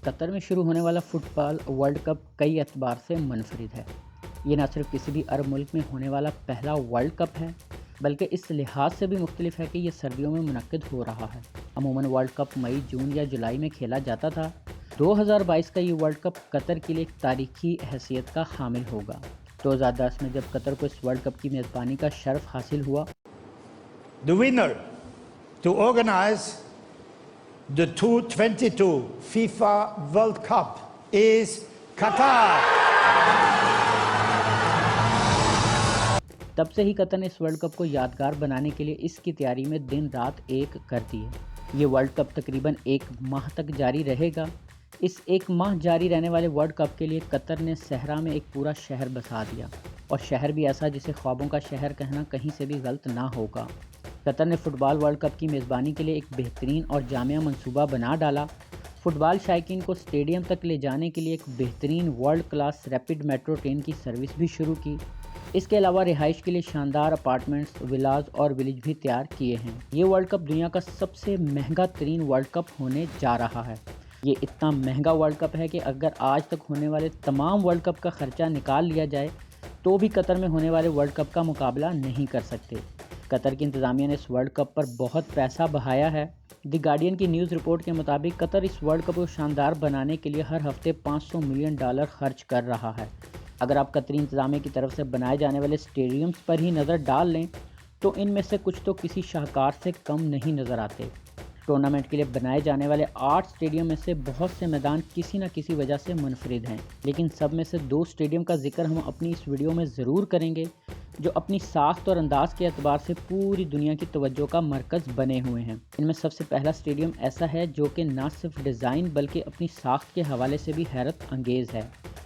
قطر میں شروع ہونے والا فٹ بال ورلڈ کپ کئی اعتبار سے منفرد ہے۔ یہ نہ صرف کسی بھی عرب ملک میں ہونے والا پہلا ورلڈ کپ ہے، بلکہ اس لحاظ سے بھی مختلف ہے کہ یہ سردیوں میں منعقد ہو رہا ہے۔ عموماً ورلڈ کپ مئی، جون یا جولائی میں کھیلا جاتا تھا۔ 2022 کا یہ ورلڈ کپ قطر کے لیے ایک تاریخی حیثیت کا حامل ہوگا۔ 2010 میں جب قطر کو اس ورلڈ کپ کی میزبانی کا شرف حاصل ہوا، The winner to organize the 2022 FIFA World Cup is Qatar. تب سے ہی قطر نے اس ورلڈ کپ کو یادگار بنانے کے لیے اس کی تیاری میں دن رات ایک کر دی ہے۔ یہ ورلڈ کپ تقریباً ایک ماہ تک جاری رہے گا۔ اس ایک ماہ جاری رہنے والے ورلڈ کپ کے لیے قطر نے صحرا میں ایک پورا شہر بسا دیا، اور شہر بھی ایسا جسے خوابوں کا شہر کہنا کہیں سے بھی غلط نہ ہوگا۔ قطر نے فٹ بال ورلڈ کپ کی میزبانی کے لیے ایک بہترین اور جامع منصوبہ بنا ڈالا۔ فٹ بال شائقین کو اسٹیڈیم تک لے جانے کے لیے ایک بہترین world class rapid metro train کی سروس بھی شروع کی۔ اس کے علاوہ رہائش کے لیے شاندار اپارٹمنٹس، ولاز اور ولیج بھی تیار کیے ہیں۔ یہ ورلڈ کپ دنیا کا سب سے مہنگا ترین ورلڈ کپ ہونے جا رہا ہے۔ یہ اتنا مہنگا ورلڈ کپ ہے کہ اگر آج تک ہونے والے تمام ورلڈ کپ کا خرچہ نکال لیا جائے تو بھی قطر میں ہونے والے ورلڈ کپ کا مقابلہ نہیں کر سکتے۔ قطر کی انتظامیہ نے اس ورلڈ کپ پر بہت پیسہ بہایا ہے۔ دی گارڈین کی نیوز رپورٹ کے مطابق قطر اس ورلڈ کپ کو شاندار بنانے کے لیے ہر ہفتے $500 ملین خرچ کر رہا ہے۔ اگر آپ قطری انتظامیہ کی طرف سے بنائے جانے والے اسٹیڈیمز پر ہی نظر ڈال لیں تو ان میں سے کچھ تو کسی شاہکار سے کم نہیں نظر آتے۔ ٹورنامنٹ کے لیے بنائے جانے والے 8 اسٹیڈیم میں سے بہت سے میدان کسی نہ کسی وجہ سے منفرد ہیں، لیکن سب میں سے 2 اسٹیڈیم کا ذکر ہم اپنی اس ویڈیو میں ضرور کریں گے جو اپنی ساخت اور انداز کے اعتبار سے پوری دنیا کی توجہ کا مرکز بنے ہوئے ہیں۔ ان میں سب سے پہلا اسٹیڈیم ایسا ہے جو کہ نہ صرف ڈیزائن بلکہ اپنی ساخت کے حوالے سے بھی حیرت انگیز ہے۔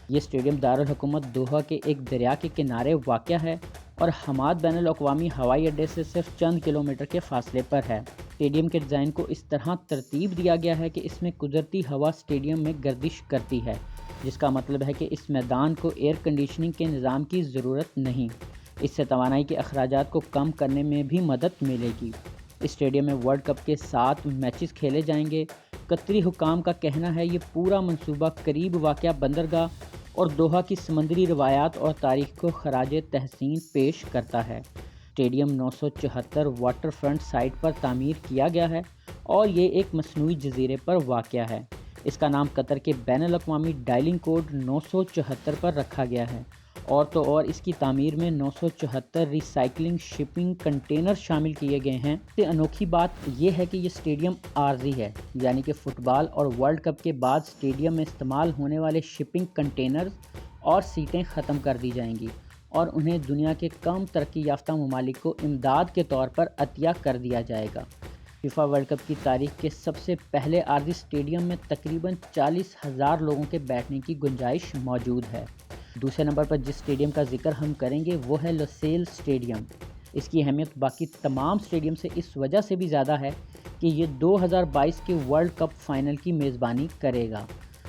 یہ اسٹیڈیم دارالحکومت دوحہ کے ایک دریا کے کنارے واقع ہے اور حماد بین الاقوامی ہوائی اڈے سے صرف چند کلومیٹر کے فاصلے پر ہے۔ اسٹیڈیم کے ڈیزائن کو اس طرح ترتیب دیا گیا ہے کہ اس میں قدرتی ہوا اسٹیڈیم میں گردش کرتی ہے، جس کا مطلب ہے کہ اس میدان کو ایئر کنڈیشننگ کے نظام کی ضرورت نہیں۔ اس سے توانائی کے اخراجات کو کم کرنے میں بھی مدد ملے گی۔ اس اسٹیڈیم میں ورلڈ کپ کے 7 میچز کھیلے جائیں گے۔ قطری حکام کا کہنا ہے یہ پورا منصوبہ قریب واقع بندرگاہ اور دوحہ کی سمندری روایات اور تاریخ کو خراج تحسین پیش کرتا ہے۔ اسٹیڈیم 974 واٹر فرنٹ سائٹ پر تعمیر کیا گیا ہے اور یہ ایک مصنوعی جزیرے پر واقع ہے۔ اس کا نام قطر کے بین الاقوامی ڈائلنگ کوڈ 974 پر رکھا گیا ہے، اور تو اور اس کی تعمیر میں 974 ری سائکلنگ شپنگ کنٹینر شامل کیے گئے ہیں۔ اس سے انوکھی بات یہ ہے کہ یہ اسٹیڈیم عارضی ہے، یعنی کہ فٹ بال اور ورلڈ کپ کے بعد اسٹیڈیم میں استعمال ہونے والے شپنگ کنٹینرز اور سیٹیں ختم کر دی جائیں گی اور انہیں دنیا کے کم ترقی یافتہ ممالک کو امداد کے طور پر عطیہ کر دیا جائے گا۔ فیفا ورلڈ کپ کی تاریخ کے سب سے پہلے عارضی اسٹیڈیم میں تقریباً 40,000 لوگوں کے بیٹھنے کی گنجائش موجود ہے۔ دوسرے نمبر پر جس اسٹیڈیم کا ذکر ہم کریں گے وہ ہے لوسیل اسٹیڈیم۔ اس کی اہمیت باقی تمام اسٹیڈیم سے اس وجہ سے بھی زیادہ ہے کہ یہ 2022 کے ورلڈ کپ فائنل کی میزبانی کرے گا۔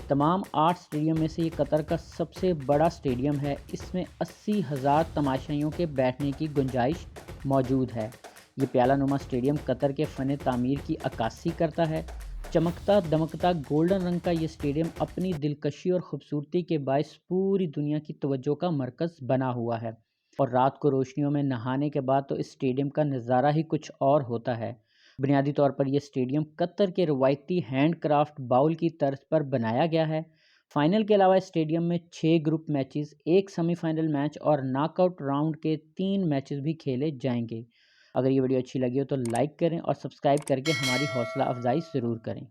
تمام 8 اسٹیڈیم میں سے یہ قطر کا سب سے بڑا اسٹیڈیم ہے۔ اس میں 80,000 تماشائیوں کے بیٹھنے کی گنجائش موجود ہے۔ یہ پیالہ نما اسٹیڈیم قطر کے فن تعمیر کی عکاسی کرتا ہے۔ چمکتا دمکتا گولڈن رنگ کا یہ اسٹیڈیم اپنی دلکشی اور خوبصورتی کے باعث پوری دنیا کی توجہ کا مرکز بنا ہوا ہے، اور رات کو روشنیوں میں نہانے کے بعد تو اس اسٹیڈیم کا نظارہ ہی کچھ اور ہوتا ہے۔ بنیادی طور پر یہ اسٹیڈیم قطر کے روایتی ہینڈ کرافٹ باؤل کی طرز پر بنایا گیا ہے۔ فائنل کے علاوہ اسٹیڈیم میں 6 group matches, 1 semi final match اور ناک آؤٹ راؤنڈ کے 3 میچز بھی کھیلے جائیں گے۔ اگر یہ ویڈیو اچھی لگی ہو تو لائک کریں اور سبسکرائب کر کے ہماری حوصلہ افزائی ضرور کریں۔